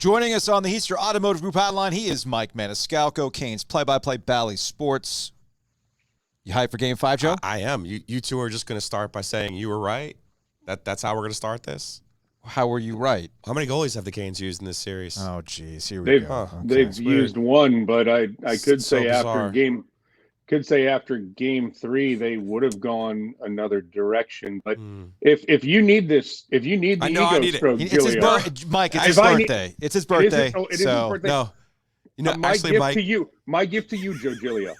Joining us on the Heister Automotive Group hotline, he is Mike Maniscalco, Canes play-by-play Bally Sports. You hyped for Game 5, Joe? I am. You two are just going to start by saying you were right. That's how we're going to start this. How were you right? How many goalies have the Canes used in this series? Oh, geez, here we go. Okay. They've used one, but I could say bizarre. after game 3 they would have gone another direction. But if you need the ego stroke, it's his birthday, Mike. It's his birthday. It's his birthday. It is his birthday. No, my actually, gift Mike. to you, my gift to you, Joe Giglio.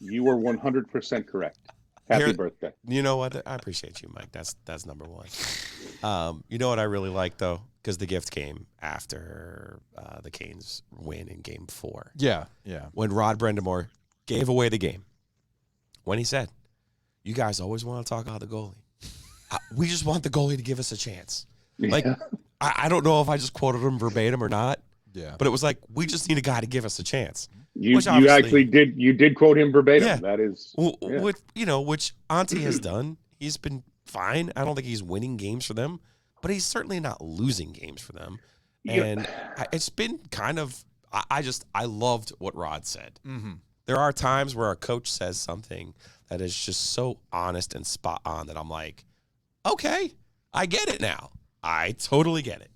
You were 100% correct. Happy birthday. You know what? I appreciate you, Mike. That's number one. You know what I really like, though? Because the gift came after the Canes win in Game 4. Yeah. When Rod Brindamore gave away the game. When he said, you guys always want to talk about the goalie. We just want the goalie to give us a chance. Like, I don't know if I just quoted him verbatim or not. Yeah. But it was like, we just need a guy to give us a chance. You actually did quote him verbatim. Yeah. That is which Auntie has done. He's been fine. I don't think he's winning games for them, but he's certainly not losing games for them. And it's been kind of I loved what Rod said. Mm-hmm. There are times where our coach says something that is just so honest and spot on that I'm like, okay, I get it now. I totally get it.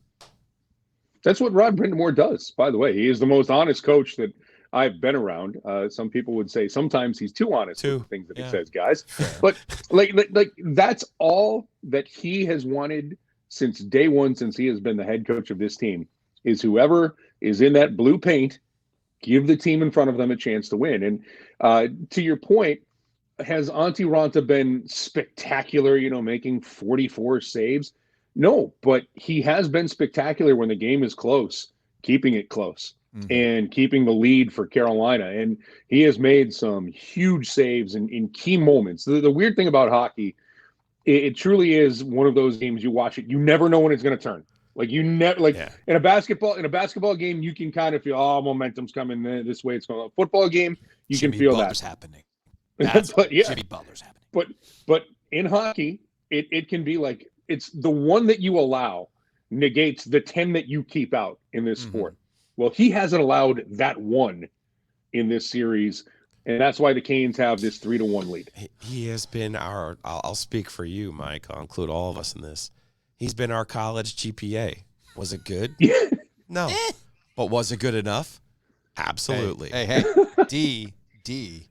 That's what Rod Brindamore does, by the way. He is the most honest coach that I've been around. Some people would say sometimes he's too honest with the things that he says, guys. But like that's all that he has wanted since day one, since he has been the head coach of this team, is whoever is in that blue paint, give the team in front of them a chance to win. And to your point, has Auntie Ranta been spectacular, making 44 saves? No, but he has been spectacular when the game is close, keeping it close and keeping the lead for Carolina. And he has made some huge saves in key moments. The weird thing about hockey, it truly is one of those games you watch it, you never know when it's going to turn. Like in a basketball game, you can kind of feel, momentum's coming this way. It's going. A football game, you Jimmy can feel Butler's that happening. That's Jimmy Butler's happening. But in hockey, it can be like it's the one that you allow negates the 10 that you keep out in this sport. Well, he hasn't allowed that one in this series, and that's why the Canes have this 3-1 lead. He has been I'll speak for you, Mike. I'll include all of us in this. He's been our college GPA. Was it good? Yeah. No. But was it good enough? Absolutely. Hey. D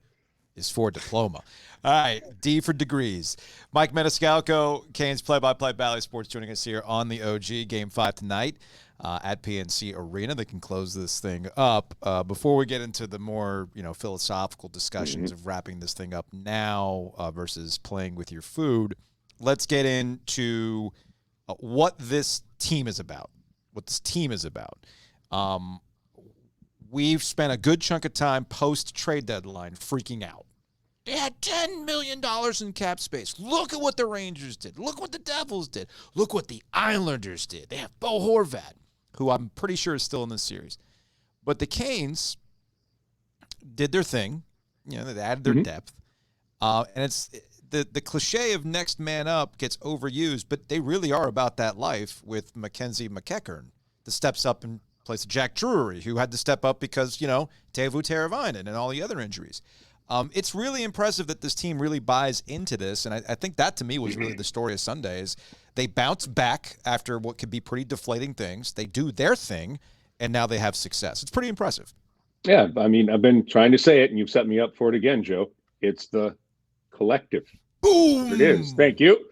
is for diploma. All right, D for degrees. Mike Maniscalco, Canes play-by-play Bally Sports, joining us here on the OG. Game 5 tonight at PNC Arena. They can close this thing up. Before we get into the more philosophical discussions of wrapping this thing up now versus playing with your food, let's get into what this team is about. We've spent a good chunk of time post-trade deadline freaking out. They had $10 million in cap space. Look at what the Rangers did. Look what the Devils did. Look what the Islanders did. They have Bo Horvat, who I'm pretty sure is still in this series. But the Canes did their thing. They added their depth. And it's the cliche of next man up gets overused, but they really are about that life with Mackenzie McEachern, that steps up in place of Jack Drury, who had to step up because, Teuvo Teravainen and all the other injuries. It's really impressive that this team really buys into this, and I think that, to me, was really the story of Sunday, is they bounce back after what could be pretty deflating things. They do their thing, and now they have success. It's pretty impressive. Yeah, I mean, I've been trying to say it, and you've set me up for it again, Joe. It's the collective. Boom! It is. Thank you.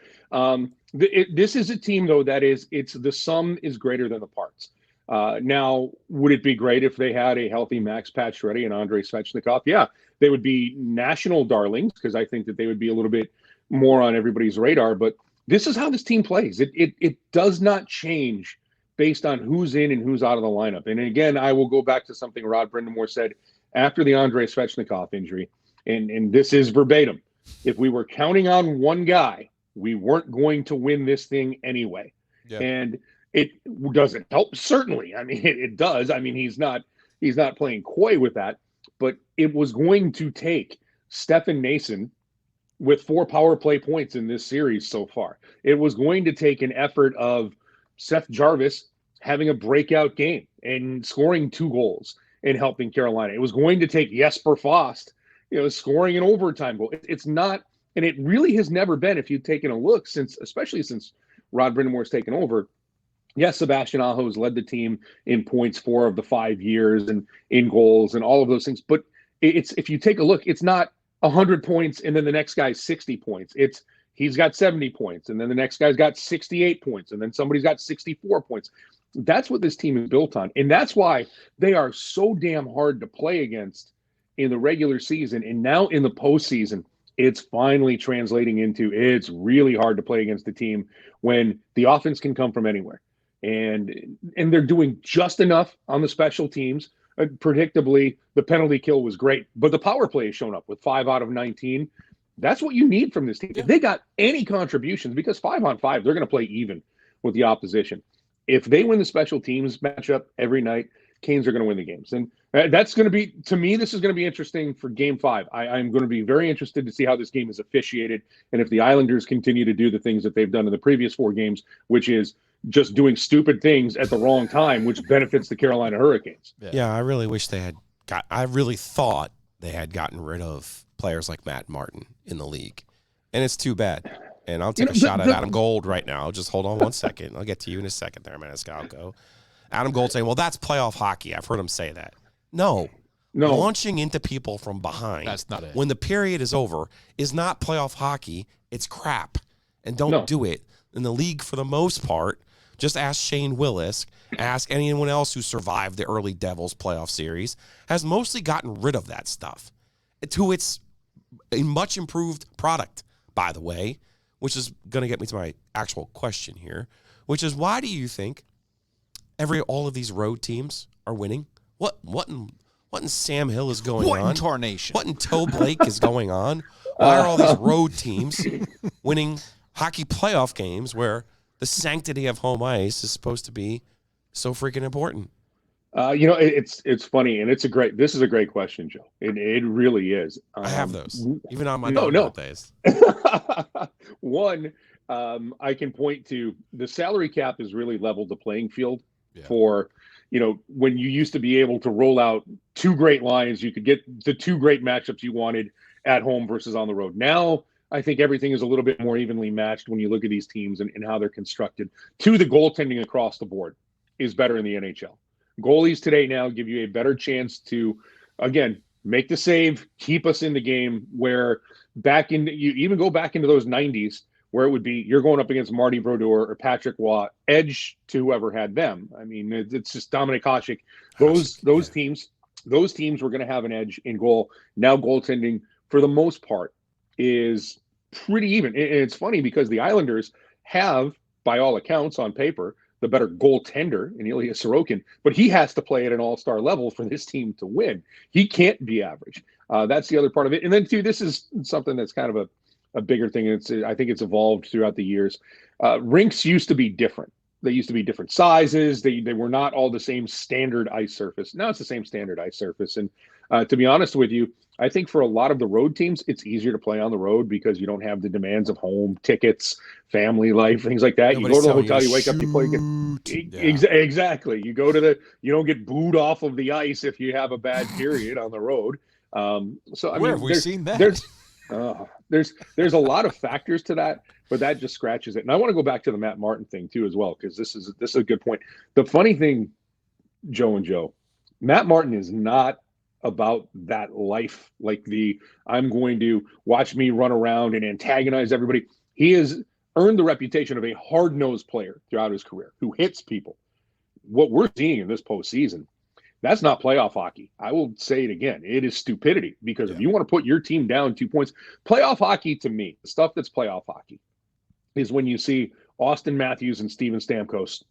This is a team, though, it's the sum is greater than the parts. Now, would it be great if they had a healthy Max Pacioretty and Andrei Svechnikov? Yeah, they would be national darlings because I think that they would be a little bit more on everybody's radar. But this is how this team plays. It does not change based on who's in and who's out of the lineup. And again, I will go back to something Rod Brindamore said after the Andrei Svechnikov injury, and this is verbatim. If we were counting on one guy, we weren't going to win this thing anyway. Yeah. And it doesn't help, certainly. I mean, it does. I mean, he's not playing coy with that, but it was going to take Stefan Nason with 4 power play points in this series so far. It was going to take an effort of Seth Jarvis having a breakout game and scoring 2 goals and helping Carolina. It was going to take Jesper Fast, scoring an overtime goal. It's not, and it really has never been, if you've taken a look especially since Rod Brind'Amour's taken over. Yes, Sebastian Aho's led the team in points 4 of the 5 years and in goals and all of those things. But it's, if you take a look, it's not 100 points and then the next guy's 60 points. It's he's got 70 points and then the next guy's got 68 points and then somebody's got 64 points. That's what this team is built on. And that's why they are so damn hard to play against in the regular season. And now in the postseason, it's finally translating into it's really hard to play against the team when the offense can come from anywhere. And they're doing just enough on the special teams. Predictably, the penalty kill was great, but the power play has shown up with 5 out of 19. That's what you need from this team. If they got any contributions, because 5-on-5, they're going to play even with the opposition. If they win the special teams matchup every night, Canes are going to win the games. And that's going to be, to me, this is going to be interesting for Game 5. I'm going to be very interested to see how this game is officiated and if the Islanders continue to do the things that they've done in the previous 4 games, which is just doing stupid things at the wrong time, which benefits the Carolina Hurricanes. Yeah, I really wish they had I really thought they had gotten rid of players like Matt Martin in the league. And it's too bad. And I'll take a shot at Adam Gold right now. Just hold on one second. I'll get to you in a second there, Maniscalco. Adam Gold saying, well, that's playoff hockey. I've heard him say that. No. Launching into people from behind. That's not it. When the period is over is not playoff hockey. It's crap. And don't do it. In the league, for the most part, just ask Shane Willis, ask anyone else who survived the early Devils playoff series, has mostly gotten rid of that stuff to its a much improved product, by the way, which is going to get me to my actual question here, which is why do you think all of these road teams are winning? What in Sam Hill is going on? What in Tarnation? What in Toe Blake is going on? Why are all these road teams winning hockey playoff games where the sanctity of home ice is supposed to be so freaking important? It's funny, and this is a great question, Joe. It really is. I have those, even on my no days. One, I can point to the salary cap has really leveled the playing field for, when you used to be able to roll out 2 great lines, you could get the 2 great matchups you wanted at home versus on the road. Now, I think everything is a little bit more evenly matched when you look at these teams and how they're constructed. 2, the goaltending across the board is better in the NHL. Goalies today now give you a better chance to, again, make the save, keep us in the game, where you even go back into those 90s where it would be you're going up against Marty Brodeur or Patrick Waugh, edge to whoever had them. I mean, it's just Dominik Hasek. Those teams were going to have an edge in goal. Now goaltending, for the most part, is pretty even. And it's funny because the Islanders have, by all accounts on paper, the better goaltender in Ilya Sorokin, but he has to play at an all-star level for this team to win. He can't be average. That's the other part of it. And then, too, this is something that's kind of a bigger thing. I think it's evolved throughout the years. Rinks used to be different. They used to be different sizes. They were not all the same standard ice surface. Now it's the same standard ice surface. And to be honest with you, I think for a lot of the road teams, it's easier to play on the road because you don't have the demands of home, tickets, family life, things like that. You go to the hotel, you wake up, you play. Exactly. You go to you don't get booed off of the ice if you have a bad period on the road. Where have we seen that? There's a lot of factors to that, but that just scratches it. And I want to go back to the Matt Martin thing too as well, because this is a good point. The funny thing, Joe, Matt Martin is not about that life, like I'm going to watch me run around and antagonize everybody. He has earned the reputation of a hard-nosed player throughout his career who hits people. What we're seeing in this postseason, that's not playoff hockey. I will say it again. It is stupidity, because if you want to put your team down 2 points, playoff hockey, to me, the stuff that's playoff hockey is when you see Austin Matthews and Steven Stamkos,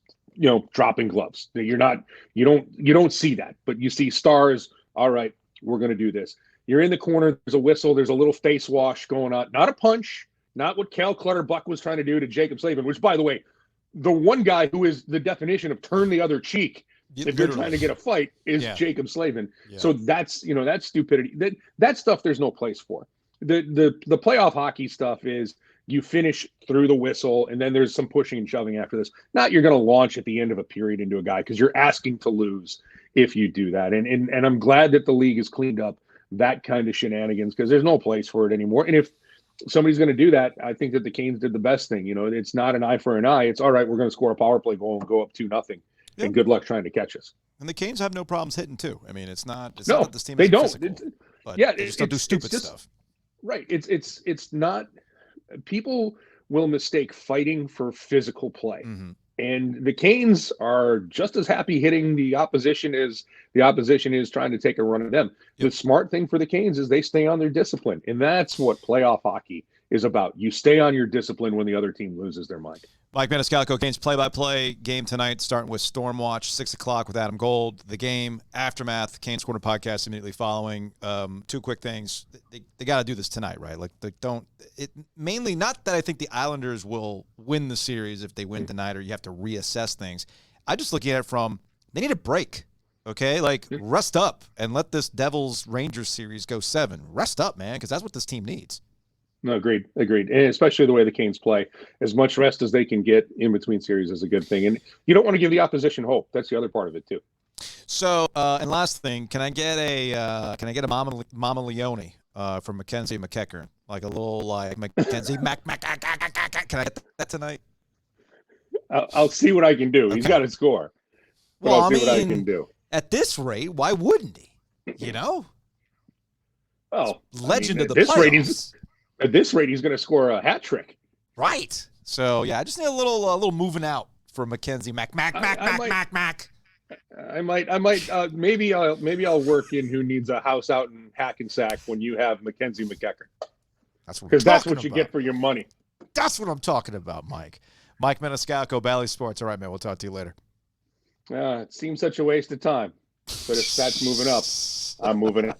dropping gloves. You don't see that, but you see stars. All right, we're going to do this. You're in the corner. There's a whistle. There's a little face wash going on. Not a punch. Not what Cal Clutterbuck was trying to do to Jacob Slavin, which, by the way, the one guy who is the definition of turn the other cheek if you're trying to get a fight is Jacob Slavin. Yeah. So that's stupidity. That stuff there's no place for. The playoff hockey stuff is you finish through the whistle, and then there's some pushing and shoving after this. Not you're going to launch at the end of a period into a guy because you're asking to lose if you do that. And I'm glad that the league has cleaned up that kind of shenanigans because there's no place for it anymore. And if somebody's going to do that, I think that the Canes did the best thing. It's not an eye for an eye. It's all right. We're going to score a power play goal and go up 2-0. Yep. And good luck trying to catch us. And the Canes have no problems hitting too. I mean, it's not that this team they is don't. physical, but Yeah, they just don't do stupid stuff. Right. It's not. People will mistake fighting for physical play. Mm-hmm. And the Canes are just as happy hitting the opposition as the opposition is trying to take a run at them. Yep. The smart thing for the Canes is they stay on their discipline. And that's what playoff hockey is about. You stay on your discipline when the other team loses their mind. Mike Maniscalco, Canes play-by-play game tonight, starting with Stormwatch, 6 o'clock with Adam Gold. The game, Aftermath, Canes Corner podcast immediately following. Two quick things. They got to do this tonight, right? Like, mainly not that I think the Islanders will win the series if they win tonight or you have to reassess things. I'm just looking at it from, they need a break, okay? Like, rest up and let this Devils-Rangers series go 7. Rest up, man, because that's what this team needs. No, agreed. And especially the way the Canes play. As much rest as they can get in between series is a good thing. And you don't want to give the opposition hope. That's the other part of it, too. So, and last thing, can I get a Mama Leone from Mackenzie McEachern? Like a little, like, Mackenzie Can I get that tonight? I'll see what I can do. Okay. He's got to score. But Well, I'll see what I can do. At this rate, why wouldn't he? Oh, legend of the playoffs. At this rate, he's going to score a hat trick. Right. So yeah, I just need a little moving out for Mackenzie Mac. I might. Maybe I'll work in who needs a house out in Hackensack when you have Mackenzie McEachern. That's what you get for your money. That's what I'm talking about, Mike. Mike Maniscalco, Bally Sports. All right, man. We'll talk to you later. It seems such a waste of time, but if that's moving up, I'm moving up.